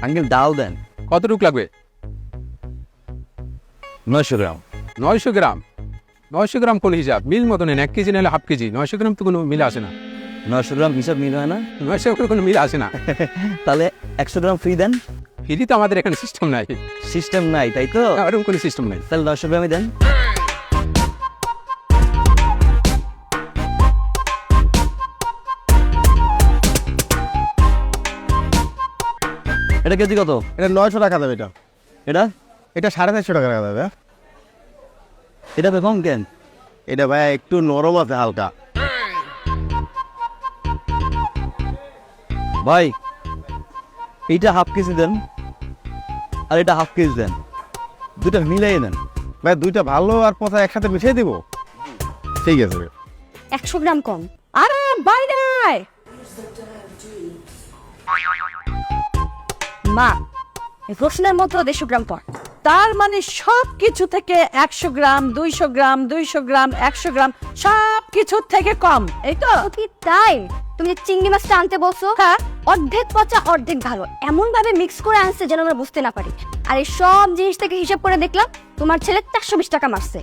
Uncle ডাল দেন। কতটুকু লাগবে? 900 গ্রাম। 900 গ্রাম? 900 গ্রাম কোন হিসাব? মিল মতো নেন, 1 কেজি নাহলে হাফ কেজি। 900 গ্রাম তো কোনো মিল আসে না। 900 গ্রাম হিসাব মিল হয় না? 900 গ্রাম কোনো মিল আসে না। তাহলে 100 গ্রাম ফ্রি দেন। ফ্রি তো আমাদের এখানে সিস্টেম নাই। সিস্টেম নাই তাই তো? এরকম কোনো সিস্টেম নাই। তাহলে 900 গ্রামই দেন। এটা কেজি কত? এটা 900 টাকা দেবে। এটা এটা 450 টাকা দেবে। এটা কম কেন? এটা ভাই একটু নরম আছে হালকা। ভাই এইটা হাফ কেজি দেন আর এটা হাফ কেজি দেন, দুটা মিলাই দেন। ভাই দুইটা ভালো আর পচা একসাথে মিশিয়ে দিব। ঠিক আছে ভাই। 100 গ্রাম কম। আরে বাইরে আয়। মা, এই রসুনের মতো 150 গ্রাম পর। তার মানে সব কিছু থেকে 100 গ্রাম, 200 গ্রাম, 200 গ্রাম, 100 গ্রাম সব কিছু থেকে কম, এই তো? ও কি তাই? তুমি যে চিংড়ি মাছটা আনতে বলছো, হ্যাঁ। অর্ধেক পচা অর্ধেক ভালো এমন ভাবে মিক্স করে আনছে যেন আমরা বুঝতে না পারি। আর এই সব জিনিস থেকে হিসাব করে দেখলাম তোমার ছেলে 420 টাকা মারছে।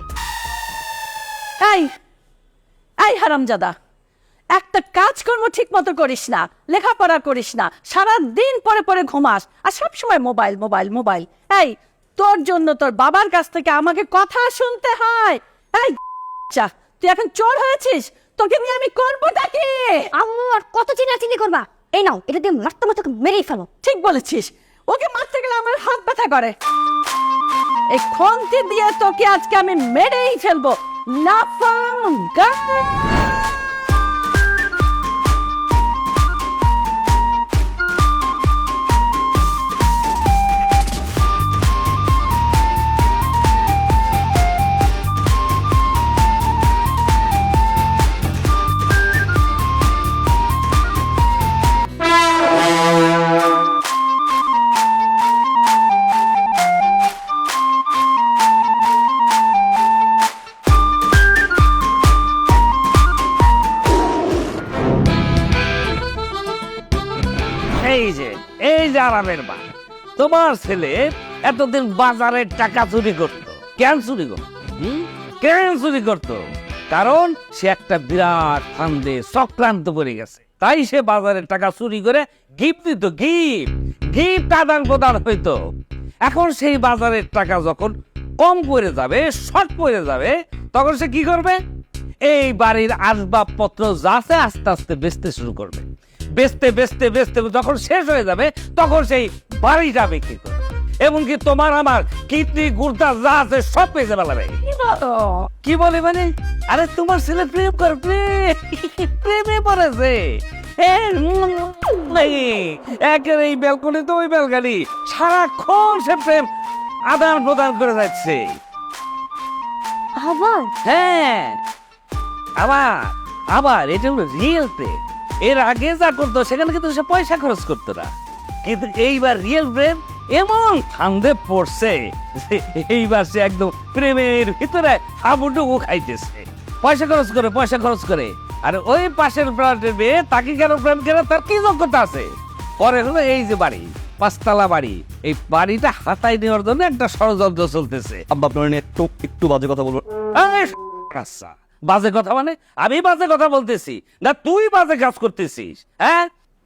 এই এই হারামজাদা, একটা কাজকর্ম ঠিক মতো করিস না, লেখাপড়া করিস না, সারা দিন পরে পরে ঘুমাস আর সব সময় মোবাইল মোবাইল মোবাইল। এই তোর জন্য তোর বাবার কাছ থেকে আমাকে কথা শুনতে হয়। এই চা, তুই এখন চোর হয়েছিস, তোকে নিয়ে আমি করবোটা কি? আম্মু আর কত চিনাচিনি করবা? এই নাও, এটা দিয়ে মারতে মারতে ওকে মেরেই ফেলো। ঠিক বলেছিস, ওকে মারতে গেলে আমার হাত ব্যথা করে। এই খন্তি দিয়ে তোকে আজকে আমি মেরেই ফেলবো। লাফাঙ্গা। এই যে আরামের মা, তোমার ছেলে এতদিন বাজারের টাকা চুরি করত। কেন চুরি করত? কেন চুরি করত? কারণ সে একটা বিরাট ফান্দে চক্রান্ত পড়ে গেছে, তাই সে বাজারের টাকা চুরি করে গিফট দিত। গিফট আদান প্রদান হইতো। এখন সেই বাজারের টাকা যখন কম পড়ে যাবে, শর্ট পড়ে যাবে, তখন সে কি করবে? এই বাড়ির আসবাবপত্র যা আছে আস্তে আস্তে বেচতে শুরু করবে। বেচতে বেচতে বেচতে যখন শেষ হয়ে যাবে তখন সেই বাড়িটা বিক্রি করবে। এমনকি তোমার আমার কিডনি গুর্দা যা আছে সব পেয়ে যাবে। কি বলে মানে? আরে তোমার ছেলে প্রেম করে, প্রেমে পড়েছে। একের এই ব্যালকনি তো ওই ব্যালকনি, সারাক্ষণ সে প্রেম আদান প্রদান করে যাচ্ছে। আবার? হ্যাঁ, আবার আবার এটা হলো রিয়েল প্রেম। এর আগে যা করতো সেখানে কিন্তু সে পয়সা খরচ করতো না, কিন্তু এইবার রিয়েল প্রেম এমন ফান্দে পড়ছে এইবার সে একদম প্রেমের ভিতরে হাবুডুবু খাইতেছে। পয়সা খরচ করে। আর ওই পাশের ফ্ল্যাটের মেয়ে তাকে কেন প্রেম করে, তার কি যোগ্যতা আছে? পরে হলো এই যে বাড়ি, 5 তলা বাড়ি, এই বাড়িটা হাতায় নেওয়ার জন্য একটা ষড়যন্ত্র চলতেছে। আব্বা আপনার নিয়ে একটু বাজে কথা বলবো? আচ্ছা, বাজে কথা মানে আমি বাজে কথা বলতেছি না, তুই বাজে কাজ করতেছিস? হ্যাঁ,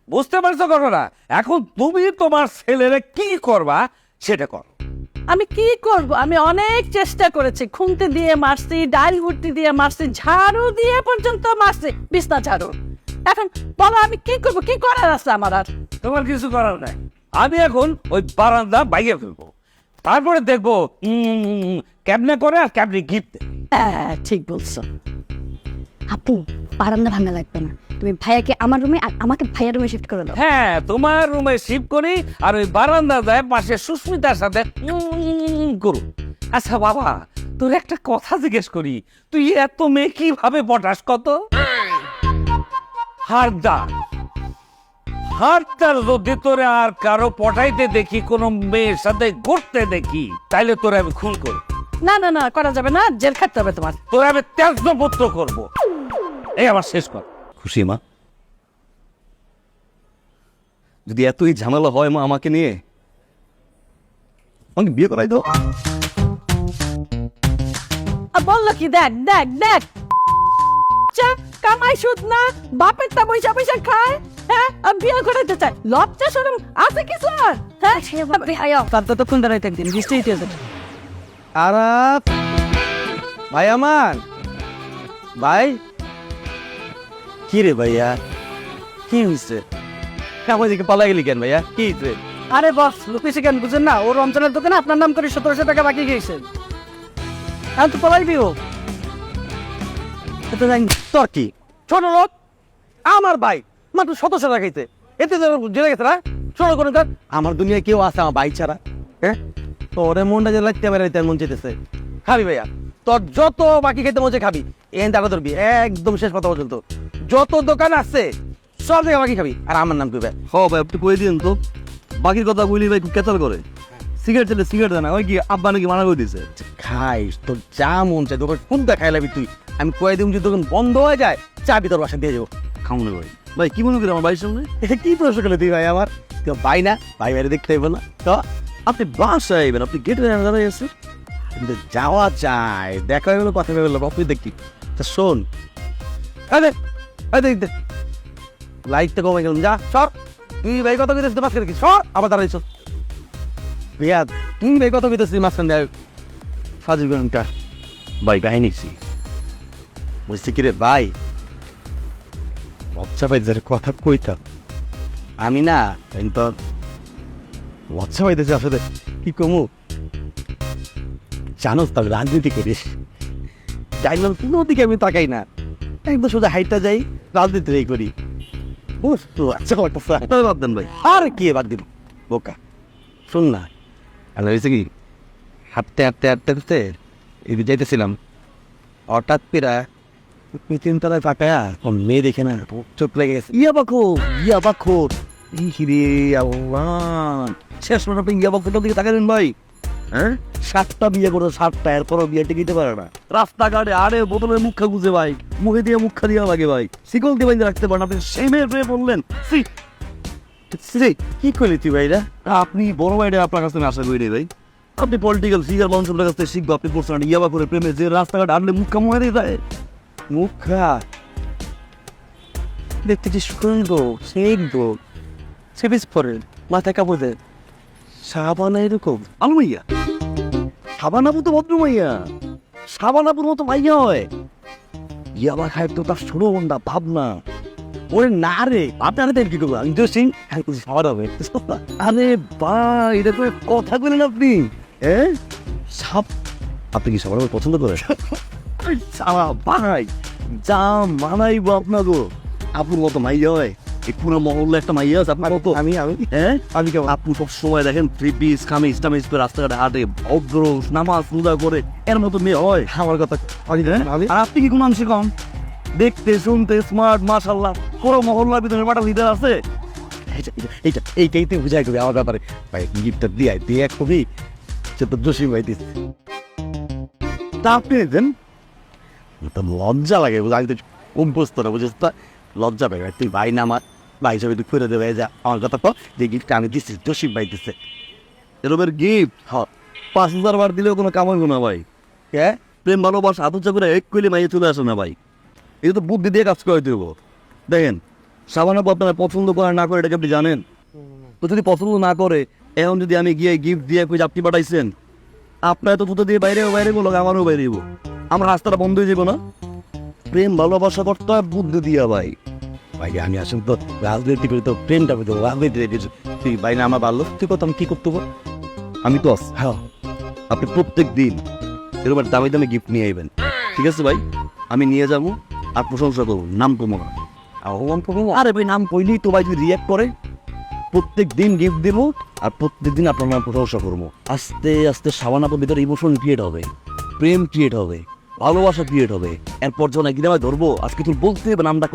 বুঝতে পারছো ঘটনা? এখন তুমি তোমার ছেলেরে কি করবা সেটা কর। আমি কি করব? আমি অনেক চেষ্টা করেছি, খুন্তি দিয়ে মারছি, ডাল গুটি দিয়ে মারছি, ঝাড়ু দিয়ে পর্যন্ত মারছি, বিছনা ঝাড়ু। এখন বলো আমি কি করব? কি করার আছে আমার আর? তোমার কিছু করার নাই। আমি এখন ওই বারান্দা বাইরে ফেলবো, তারপরে দেখবো কেমনে করে আর কেমনে গিফট। হ্যাঁ, ঠিক বলছো। আপু, বারান্দা ভাঙা লাগবে না, তুমি ভাইয়াকে আমার রুমে আর আমাকে ভাইয়ার রুমে শিফট করে দাও। হ্যাঁ, তোমার রুমে শিফট করি আর ওই বারান্দা যায় পাশে সুস্মিতার সাথে করু। আচ্ছা বাবা, তোর একটা কথা জিজ্ঞেস করি, তুই এত মেয়ে কিভাবে পটাস? কত হারদার যদি তোরে আর কারো পটাইতে দেখি, কোনো মেয়ের সাথে ঘুরতে দেখি, তাইলে তোরে আমি খুন করি। না না না, করা যাবে না, জেল খাটতে হবে তোমার। তোরে আমি ত্যাজ্যপুত্র করবো। এই আমার শেষ কর। খুশি মা? যদি এতই ঝামেলা হয় মা আমাকে নিয়ে, আমাকে বিয়ে করাই দাও। বললো কি, দেখ দেখ দেখ, কামাই সুদ না, বাপের তা পয়সা পয়সা খায়, হ্যাঁ, আর বিয়ে করাইতে চায়। লজ্জা শরম আছে কিছু আর? হ্যাঁ, তার ততক্ষণ দাঁড়াইতে একদিন বৃষ্টি হইতে আছে। আরাপ ভাই আমার ভাই, কি রে ভাইয়া, কি হয়েছে? আমার দিকে পালা গেলি কেন ভাইয়া, কি হয়েছে? আরে বস, লুকিয়েছে কেন বুঝেন না? ও রমজানের দোকানে আপনার নাম করে 1700 টাকা বাকি গিয়েছেন। এখন তো পলাইবি ও। এটা জানি তোর কি ছোট লোক? আমার ভাই মাত্র 1700 টাকা খাইতে, এতে জেলে গেছে না? ছোট কোনো কাজ আমার দুনিয়ায় কেউ আছে আমার ভাই ছাড়া? হ্যাঁ, তোরে মনটা যে লাগতে পারে তার মন চেতেছে। খাবি ভাইয়া, তোর যত বাকি খেতে মজে খাবি, এন টাকা ধরবি একদম শেষ কথা পর্যন্ত। যত দোকান আছে সব জায়গায় বাকি খাবি, আর আমার নাম কইবে। হ ভাই, আপনি কই দিন তো। বাকির কথা বলি ভাই, খুব কেতাল করে। সিগারেট চাইলে সিগারেট দেয় না, ওই কি আব্বা নাকি মানা করে দিছে। খাইস তোর যা মন চাই, দোকান কোনটা খাই লাগবি তুই? আমি কয়ে দিব, যদি দোকান বন্ধ হয়ে যায় চাবি তোর বাসা দিয়ে যাবো। খামনে ভাই। ভাই কি মনে করি আমার ভাইয়ের সামনে? কি প্রশ্ন করলে তুই ভাই আমার? তুই ভাই না, ভাই বাইরে দেখতে হইব না তো? আপনি বাসায় আইবেন, আপনি গেটে দাঁড়াই আছে। কিন্তু যাওয়া চাই, দেখা হয়ে গেলো, কথা হয়ে গেলো, আপনি দেখি। তা শোন, দেখ লাইটটা কমে গেলাম, যা সর। তুই ভাই কত কইতেছিস মাঝখানে রেখে সর, আবার দাঁড়াইছ। বিয়া তুই ভাই কত কইতেছিস মাঝখানে দেখ সাজু গনটা। ভাই কাহিনীছি বুঝছি কি রে ভাই, লজ্জা পাই যার কথা কইতাম আমি না, কিন্তু লজ্জা পাইতেছে আসলে কি কমু। জানোস তো আমি রাজনীতি করিস, যাইলাম কোনো দিকে আমি তাকাই না, একদম সোজা হাইটটা যাই, রাজনীতি করি। বুঝতো আচ্ছা কথা বাদ দেন ভাই। আর কি বাদ দিব বোকা। শোন না, আর হয়েছে কি, হাঁটতে হাঁটতে হাঁটতে হাঁটতে এদিকে যাইতেছিলাম, হঠাৎ পেরা তিনতলায় পাকায়া মেয়ে দেখে না চোখ লেগে গেছে। ইয়াবাখোর রে আল্লাহ, শেষ পর্যন্ত আপনি ইয়াবাখোরটার দিকে তাকালেন ভাই। হ্যাঁ, 7টা বিয়ে করে 7টা, এরপরও বিয়ে টিকিতে পারে না। রাস্তাঘাটে আরে বোতলের মুখা গুজে ভাই, মুখে দিয়ে মুখা দিয়া লাগে ভাই, শিকল দিয়ে বাইন্ধে রাখতে পারেন। আপনি সেই মেয়ের প্রেমে বললেন, কি করলি তুই ভাইরা? আপনি বড় ভাইটা আপনার কাছে আমি আশা করি রে ভাই। আপনি পলিটিক্যাল ফিগার মানুষের কাছ থেকে শিখবো, আপনি পড়ছেন ইয়াবাখোরের প্রেমে যে রাস্তাঘাটে আনলে মুখা মুখে দিয়ে যায়। মুখা দেখতে কি সুন্দর, সেই গো সেবিস পরে মাথায় কাপড় দেয়, সাবানা এরকম। আলু মাইয়া, সাবানাবু তো ভদ্র মাইয়া, সাবানাবুর মতো মাইয়া হয়। ইয়াবা খায় তো তার ছোট বন্ধা ভাবনা। ওরে না রে, আপনারা দেন কি করবো? ইন্টারেস্টিং খাবার হবে। আরে ভাই, এটা তো কথা বলেন আপনি। হ্যাঁ, সাপ, আপনি কি সবার পছন্দ করেন? সারা ভাই যা মানাইবো আপনাকে, আপুর মতো মাইয়া হয়। এই পুরো মহল্লা একটা মাইয়া আছে আপনার মতো। আমি হ্যাঁ, আমি কেমন? আপু সব সময় দেখেন 3 পিস কামিজ টামিজ করে রাস্তাঘাটে হাঁটে, ভদ্র নামাজ রোজা করে, এর মতো মেয়ে হয়? আমার কথা আর আপনি কি কোন অংশে কম? দেখতে শুনতে স্মার্ট, মাশাআল্লাহ। পুরো মহল্লার ভিতরে বাটা লিডার আছে। এইটাই তুই বুঝাই করবি আমার ব্যাপারে। ভাই গিফটটা দিয়ে কবি সে তো জসিম ভাই দিস, তা আপনি দেন তো লজ্জা লাগে। আমি তো কম্পোস্ত না, বুঝিস তো, লজ্জা পাই ভাই। তুই ভাই না আমার, ভাই হিসাবে তুই ফিরে দেবে। যা আমার কথা তো, যে গিফটটা আমি দিচ্ছি জসিম ভাই দিচ্ছে। এরকমের গিফট 5000 বার দিলেও কোনো কাম হইব না ভাই। কে প্রেম ভালোবাসা আদর্শ করে এক কইলে মাইয়ে চলে আসে না ভাই। এটা তো বুদ্ধি দিয়ে কাজ করে দেবো। দেখেন, সাবানাবু আপনারা পছন্দ করে না করে, এটাকে আপনি জানেন তো? যদি পছন্দ না করে, এখন যদি আমি গিয়ে গিফট দিয়ে কই আপনি পাঠাইছেন, আপনার তো দুটো দিয়ে বাইরেও বাইরে বলো, আমারও বাইরে যাবো, আমার রাস্তাটা বন্ধ হয়ে যাবো না? প্রেম ভালোবাসা করতে হয় বুদ্ধি দিয়া ভাই। ভাই আমি আসুন তো রাজনীতি করি, তো প্রেমটা পেতে রাজনীতি রেখেছি। তুই ভাই না আমার ভালো, তুই কত আমি কি করতে পারবো? আমি তো আছি। হ্যাঁ, আপনি প্রত্যেক দিন এরকম দামি দামি গিফট নিয়ে আইবেন, ঠিক আছে ভাই? আমি নিয়ে যাবো আর প্রশংসা করবো, নাম কমো না। আহ্বান করবো। আরে ভাই, নাম কইলেই তো ভাই যদি রিয়াক্ট করে, প্রত্যেক দিন গিফট দেবো আর প্রত্যেক দিন আপনার নাম প্রশংসা করবো। আস্তে আস্তে সাবানাপুর ভিতরে ইমোশন ক্রিয়েট হবে, প্রেম ক্রিয়েট হবে, ভালোবাসা ক্রিয়েট হবে। এরপর যখন একদিন আমায় ধরবো, আজকে তুই বলতে হবে নামটা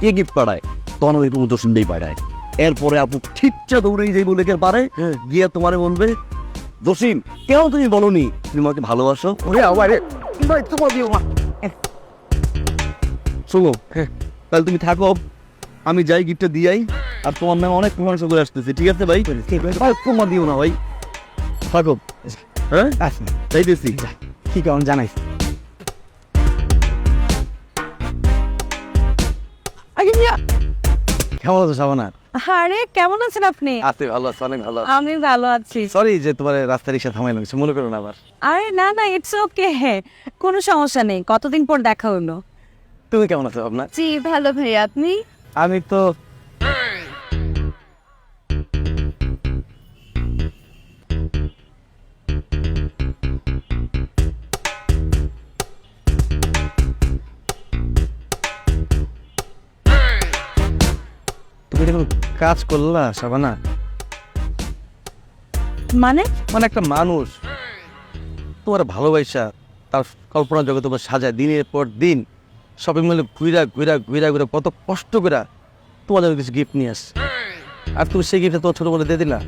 কে গিফট পাঠায়, তখন আমি একটু মতো শুনতেই পাঠায়। এরপরে আপু ঠিকটা দৌড়েই যাই বলে পারে, গিয়ে তোমারে বলবে, জসিম কেন তুমি বলনি তুমি আমাকে ভালোবাসো? ওরে আবার ভাই তোমার দিও মা। শোনো, তাহলে তুমি থাকো, আমি যাই গিফটটা দিয়াই, আর তোমার নামে অনেক প্রশংসা করে আসতেছি, ঠিক আছে ভাই? তোমার দিও না ভাই, থাকো। হ্যাঁ আচ্ছা চাইতেছি কি কেমন জানাইস কেমন আছো শাবানা? আরে কেমন আছেন আপনি? আছি ভালো আছি, অনেক ভালো আছি। আমি ভালো আছি। সরি যে তোমার রাস্তা রিক্সা থামাইলাম, কিছু মনে করো না আবার। আরে না না, ইটস ওকে, কোনো সমস্যা নেই। কতদিন পর দেখা হলো। তুমি কেমন আছো ভাবনা? জি ভালো ভাইয়া, আপনি? আমি তো তুমি এটা কোনো কাজ করলা শাবানা? মানে? মানে একটা মানুষ তোমার ভালোবাসা তার কল্পনা জগতে তোমার সাজায় দিনের পর দিন শপিং মলে ঘুরা ঘুরা ঘুরা ঘুরা কত কষ্ট করে তোমার জন্য কিছু গিফট নিয়ে আসে, আর তুমি সেই গিফটটা তোমার ছোট বলে দিয়ে দিলা।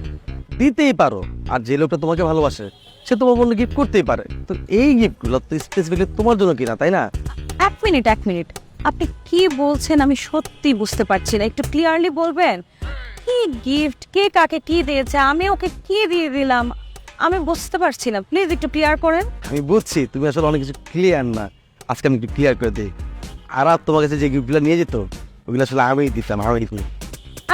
দিতেই পারো, আর যে লোকটা তোমাকে ভালোবাসে সে তোমার বন্ধু গিফট করতেই পারে। তো এই গিফটগুলো তো স্পেসিফিকলি তোমার জন্য কিনা, তাই না? এক মিনিট, আপনি কি বলছেন আমি সত্যি বুঝতে পারছি না। একটু ক্লিয়ারলি বলবেন কি গিফট, কে কাকে কি দিয়েছে, আমি ওকে কি দিয়ে দিলাম, আমি বুঝতে পারছি না। প্লিজ একটু ক্লিয়ার করেন। আমি বুঝছি তুমি আসলে অনেক কিছু ক্লিয়ার না, আজকে আমি একটু ক্লিয়ার করে দিই। আর তোমার কাছে যে গিফটগুলো নিয়ে যেত ওগুলো আসলে আমিই দিতাম, আমি দিতাম।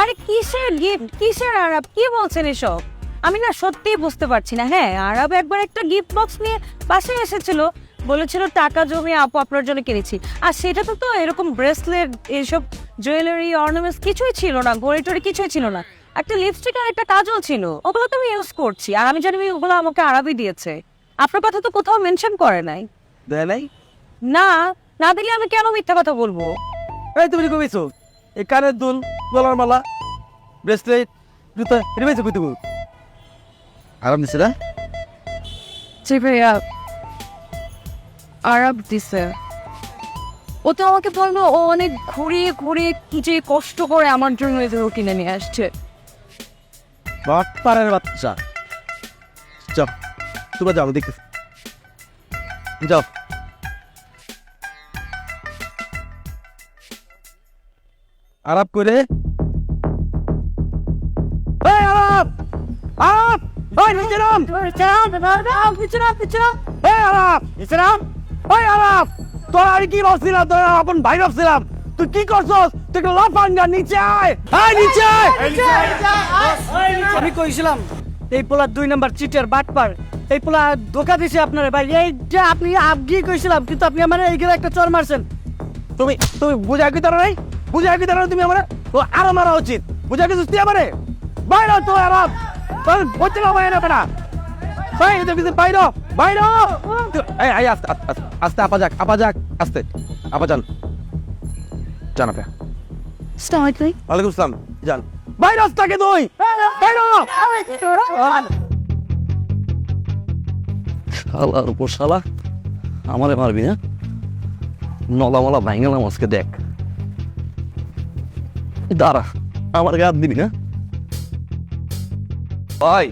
আরে কিসের গিফট, কিসের আরব, কি বলছেন এসব? আমি না সত্যিই বুঝতে পারছি না। হ্যাঁ, আরব একবার একটা গিফট বক্স নিয়ে বাসায় এসেছিল, বলেছিল টাকা জমিয়ে আপু আপনার জন্য কিনেছি। আর সেটা তো এরকম ব্রেসলেট, এইসব জুয়েলারি, অর্নামেন্টস কিছুই ছিল না, ঘড়ি টড়ি কিছুই ছিল না। একটা লিপস্টিক আর একটা কাজল ছিল, ওগুলো তো আমি ইউজ করছি। আর আমি জানি ওগুলো আমাকে আরবই দিয়েছে। আপনার কথা তো কোথাও মেনশন করে নাই। দেয় নাই? না, না দিলে আমি কেন মিথ্যা কথা বলবো? এই তুমি কইছো এই কানের দুল, গলার মালা, ব্রেসলেট, জুতা এটা পাইছো কই তুমি? আরাম দিছে না? জি ভাইয়া, আরব দিছে। ও তো আমাকে বললো ও অনেক ঘুরিয়ে ঘুরিয়ে যে কষ্ট করে আমার জন্য এগুলো কিনে নিয়ে আসছে। বাটপাড়ার বাচ্চা। যাও তোমরা যাও, দেখতেছি। যাও। আরাপ করে এই আরাপ, আরাপ, ওই নিচে নাম। এই আরাপ, নিচে নাম। ওই আরাপ, তোর আর কি ভাবছিলাম, তোর আপন ভাই ভাবছিলাম, তুই কি করছস? তুই একটা লাফাঙ্গা, নিচে আয়। এই নিচে আয়। আমি কইছিলাম এই পোলা 2 নাম্বার চিটার বাটপার, এই পোলা ধোকা দিছে আপনারে ভাই। এইটা আপনি আপনি কইছিলাম, কিন্তু আপনি আমার এইখানে একটা চর মারছেন। তুমি তুমি বুঝা কি তারা নাই, বুঝা কি তারা তুমি আমার তো আরো মারা উচিত। বুঝা কি তুই আমারে বাইরে তো আরাম তোর বলতে না বাইরে না ভাই, এটা কিছু বাইরে বাইরে। এই আই আস্তে আস্তে আস্তে আপা যাক, আপা যাক, আস্তে আপা যান, জান আপা। আসসালামু আলাইকুম। ওয়ালাইকুম আসসালাম, যান বাইরে রাস্তাকে তুই বাইরে। শালার উপর শালা, আমারে মারবি না? নলামলা ভাঙালাম আজকে, দেখ। দাঁড়া, আমার গায়ে হাত দিবি না? ভাই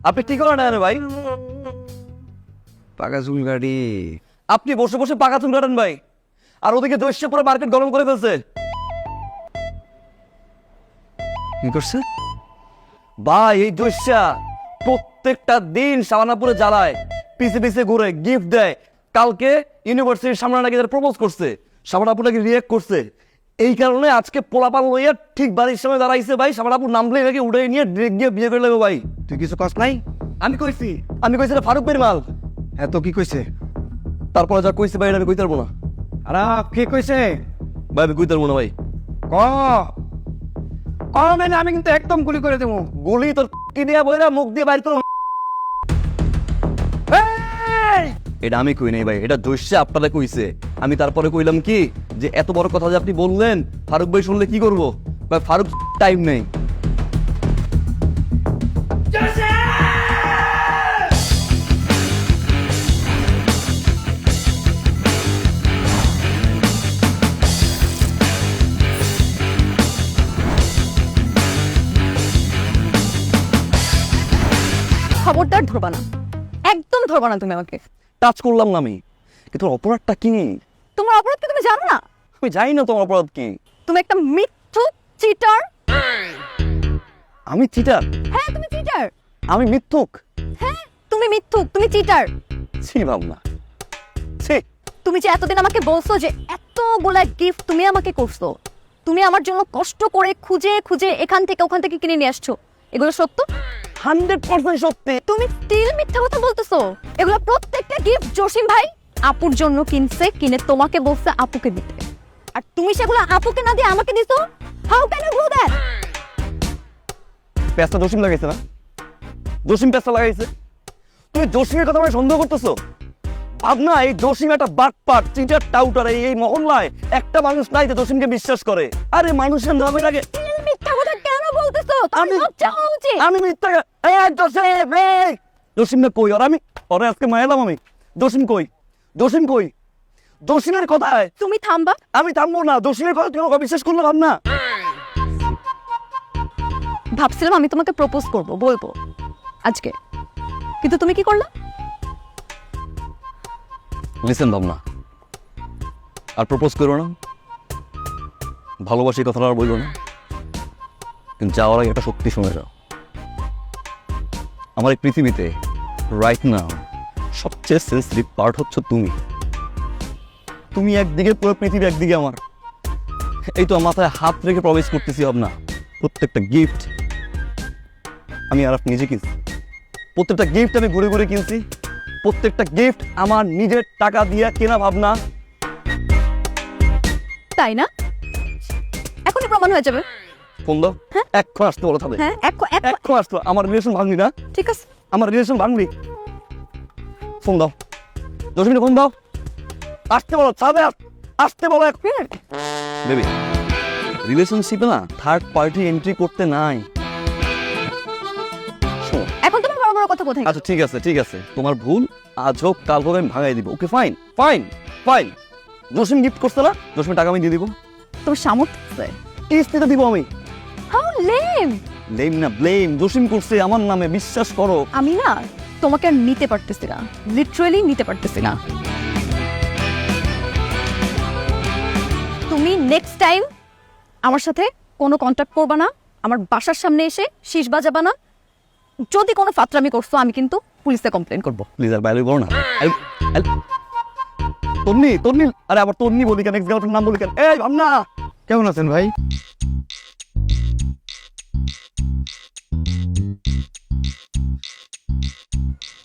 আপনি ঠিক করেন না ভাই, পাকা চুল গাড়ি। আপনি বসে বসে পাকা চুল কাটেন ভাই, আর ওদিকে দস্যে পুরো মার্কেট গরম করে ফেলছে। কি করছে ভাই এই দস্যা প্রত্যেকটা দিন শাবানাপুরে জ্বালায়, পিছে পিছে ঘুরে গিফট দেয়। কালকে ইউনিভার্সিটির সামনে নাকি প্রপোজ করছে, শাবানাপুর নাকি রিয়েক্ট করছে। এই কারণে আজকে পোলাপাল লইয়া ঠিক বাড়ির সামনে দাঁড়াইছে ভাই। শাবানাপুর নামলে নাকি উঠে নিয়ে ডিরেক্ট গিয়ে বিয়ে করে নেবো ভাই। তুই কিছু কস নাই? আমি কইছি এটা ফারুক বের মাল। এত কি কইছে? তারপরে যা কইছে ভাই এটা আমি কইতে পারবো না আরাপ কে কইছে? ভাই, আমি কইতে পারবো না ভাই। ক মানে আমি কিন্তু একদম গুলি করে দেবো। গুলি তোর কি দিয়া বইরা মুখ দিয়ে বাইর করো। এটা আমি কই নাই ভাই, এটা দস্যে আপনারা কইছে। আমি তারপরে কইলাম কি যে এত বড় কথা যে আপনি বললেন, ফারুক ভাই শুনলে কি করবো ভাই? ফারুক টাইম নেই। খবরদার ধরবা না, একদম ধরবা না তুমি আমাকে। টাচ করলাম না আমি, কিন্তু অপরাধটা কি? তোমার অপরাধ কি তুমি জানো না? আমি জানি না তোমার অপরাধ কি। তুমি একটা মিথ্যুক, চিটার। আমি চিটার? হ্যাঁ তুমি চিটার। আমি মিথ্যুক? হ্যাঁ তুমি তুমি মিথ্যুক, তুমি চিটার। ছি ভাবনা, ছি। তুমি যে এতদিন আমাকে বলছো যে এতগুলা গিফট তুমি আমাকে করছো, তুমি আমার জন্য কষ্ট করে খুঁজে খুঁজে এখান থেকে ওখান থেকে কিনে নিয়ে আসছো, এগুলো সত্য? 100% সত্যি। তুমি স্টিল মিথ্যা কথা বলতেছো। এগুলো প্রত্যেকটা গিফট জসিম ভাই আপুর জন্য কিনছে, কিনে তোমাকে বলছে আপুকে দিতে, আর তুমি সেগুলো আপুকে না দিয়ে আমাকে দিছো। How can you do that? পেঁচটা জসিম লাগাইছে না? জসিম পেঁচটা লাগাইছে। তুমি জসিমের কথা আমায় সন্দেহ করতেছো? ভাবনা, এই জসিম একটা বাটপাট, চিটার, টাউটার। এই মহল্লায় একটা মানুষ নাই যে জসিমকে বিশ্বাস করে। আরে মানুষের নামে লাগে। তুমি মিথ্যা কথা কেন বলতেছো? আমি লজ্জা হওয়া উচিত। আমি মিথ্যা জসিম, জসিম না কই? আর আমি ওরে আজকে মায়ালাম আমি। জসিম কই? জসিম কই? জসিমের কথায় তুমি থামবা। আমি থামবো না। জসিমের কথা তুমি আমাকে বিশ্বাস করলে ভাবনা? ভাবছিলাম আমি তোমাকে প্রপোজ করব, বলবো আজকে, কিন্তু তুমি কি করলা? লিসেন ভাবনা, আর প্রপোজ করো না, ভালোবাসি কথাটা আর বলবো না, কিন্তু যাওয়ার আগে একটা সত্যি শুনে যাও। আমার এই পৃথিবীতে রাইট নাও সবচেয়ে সেন্সিটিভ পার্ট হচ্ছে তুমি। তুমি একদিকে, পুরো পৃথিবী একদিকে আমার। এই তো মাথায় হাত রেখে প্রবেশ করতেছি ভাবনা। প্রত্যেকটা গিফট আমি আর নিজে কিনছি, প্রত্যেকটা গিফট আমি ঘুরে ঘুরে কিনছি, প্রত্যেকটা গিফট আমার নিজের টাকা দিয়ে কেনা ভাবনা। তাই না? এখনই প্রমাণ হয়ে যাবে। ফোন দাও, এক্ষণ আসতে বলো তাহলে। হ্যাঁ, এক্ষণ আসতে। আমার রিলেশন ভাঙবি না? ঠিক আছে। আমার রিলেশন ভাঙবি? ফোন দাও, 10 মিনিট ফোন দাও। আসতে বলো, ছাদে আসতে বলো এক মিনিট। বেবি, রিলেশনশিপে না থার্ড পার্টি এন্ট্রি করতে নাই। শোনো, এখন তোমার বড় বড় কথা কোথায়? আচ্ছা ঠিক আছে, ঠিক আছে, তোমার ভুল। আজ হোক কাল হোক আমি ভাঙাই দিব। Okay, fine fine fine. Jasim gift করছে না, জসিমের টাকা আমি দিয়ে দিব। তোমার সামর্থ্য আছে? কিস্তিতে দিব আমি। How lame. ব্লেম না, ব্লেম। জসিম করছে আমার নামে, বিশ্বাস করো। আমি না তোমাকে আর নিতে পারতেছি না, লিটারালি নিতে পারতেছি না। তুমি নেক্সট টাইম আমার সাথে কোনো কন্ট্যাক্ট করবা না, আমার বাসার সামনে এসে শীষ বাজাবা না। যদি কোনো ফাত্রামি করছো আমি কিন্তু পুলিশে কমপ্লেন করব। প্লিজ আর বাইরে বলো না। তন্নি, তন্নি, আরে আবার তন্নি বলি কেন? নেক্সট গার্লফ্রেন্ড নাম বলি কেন? এই ভাবনা, কেমন আছেন ভাই?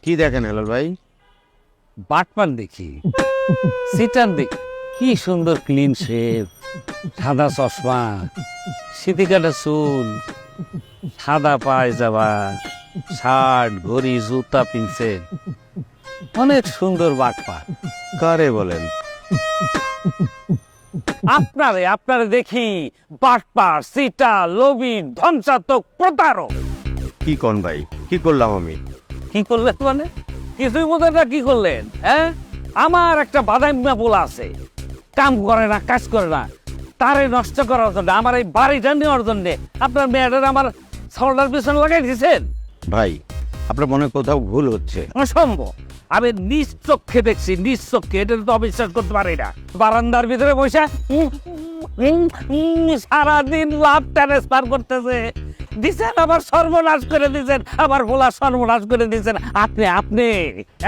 কি দেখেন হেলাল ভাই? বাটপান দেখি, সিটার দেখি, কি সুন্দর ক্লিন শেভ, সাদা চশমা, সিটি কাটা চুল, সাদা পায়জামা, শার্ট, ঘড়ি, জুতা পিনছে, অনেক সুন্দর বাটপান। কারে বলেন? আপনারে দেখি বাটপার, সিটা, লোভী, ধ্বংসাত্মক, প্রতারক। কি কোন ভাই? কি করলাম আমি? কি করলেন মানে? কিছুই বোঝেন না কি করলেন? হ্যাঁ, আমার একটা বাদাইমা পোলা আছে, কাম করে না, কাজ করে না, তারে নষ্ট করার জন্য, আমার এই বাড়িটা নেওয়ার জন্য আপনার মেয়েটার আমার শোল্ডার পিছনে লাগাই দিয়েছেন। ভাই, আপনার মনে কোথাও ভুল হচ্ছে। অসম্ভব। আমি নিজ চোখে দেখছি, নিজ চোখে, এটা তো অবিশ্বাস করতে পারি না। বারান্দার ভিতরে বসে সারাদিন লাভ ট্রান্সফার করতেছে। দিছেন, আবার সর্বনাশ করে দিচ্ছেন, আবার ভোলা সর্বনাশ করে দিচ্ছেন। আপনি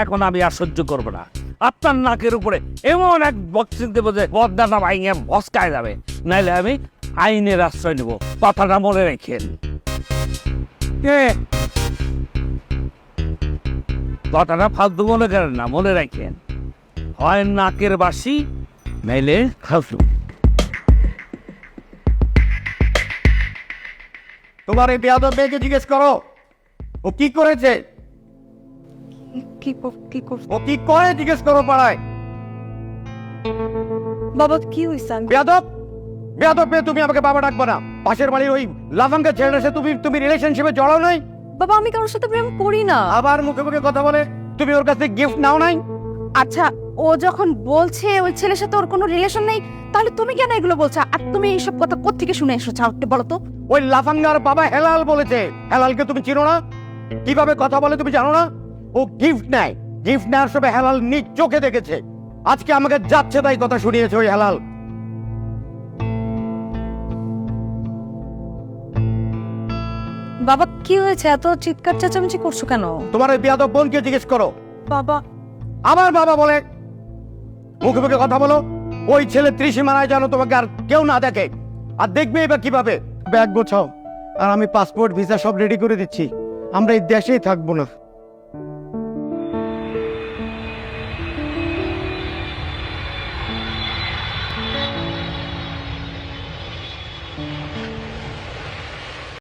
এখন আমি আর সহ্য করবো না। আপনার নাকের উপরে এমন এক বক্সিং দেবো যে বদনাটা ভাইঙে ভস্কায় যাবে, নাইলে আমি আইনের আশ্রয় নেব। কথাটা মনে রাখেন। কথাটা ফালতু মনে করেন না, মনে রাখেন। হয় নাকের বাসি, নাইলে খাসু। তোমার এই বেয়াদব মেয়েকে জিজ্ঞেস করো ও কি করেছে। কি করছো ও কি করে জিজ্ঞেস করো পাড়ায়। বাবা? কি হইছে? বেয়াদব, বেয়াদব মেয়ে, তুমি আমাকে বাবা ডাকবা না। পাশের বাড়ির ওই লাফাঙ্গা ছেলের সাথে তুমি রিলেশনশিপে জড়াও নাই? বাবা আমি কারোর সাথে প্রেম করি না। আবার মুখে মুখে কথা বলে। তুমি ওর কাছে গিফট নাও নাই? আচ্ছা, ও যখন বলছে ওই ছেলের সাথে ওর কোনো রিলেশন নেই, তাহলে তুমি কেন এগুলো বলছো? আর তুমি এইসব কথা কোত্থেকে শুনে এসেছো একটু বলো তো। ওই লাফাঙ্গার বাবা হেলাল বলেছে। হেলালকে তুমি চিনো না? কিভাবে কথা বলে তুমি জানো না? ও গিফট নেয়, গিফট নেওয়ার সময় হেলাল নিজ চোখে দেখেছে। আজকে আমাকে যাচ্ছে তাই কথা শুনিয়েছে ওই হেলাল। বাবা কি হয়েছে, এত চিৎকার চেঁচামেচি করছো কেন? তোমার ওই বিয়াদব বোনকে জিজ্ঞেস করো। বাবা আমার বাবা বলে মুখে মুখে কথা বলো। ওই ছেলে ত্রিসীমানায় যেন তোমাকে আর কেউ না দেখে। আর দেখবে এবার কিভাবে। ব্যাগ গোছাও, আর আমি পাসপোর্ট ভিসা সব রেডি করে দিচ্ছি। আমরা এই দেশেই থাকবো না।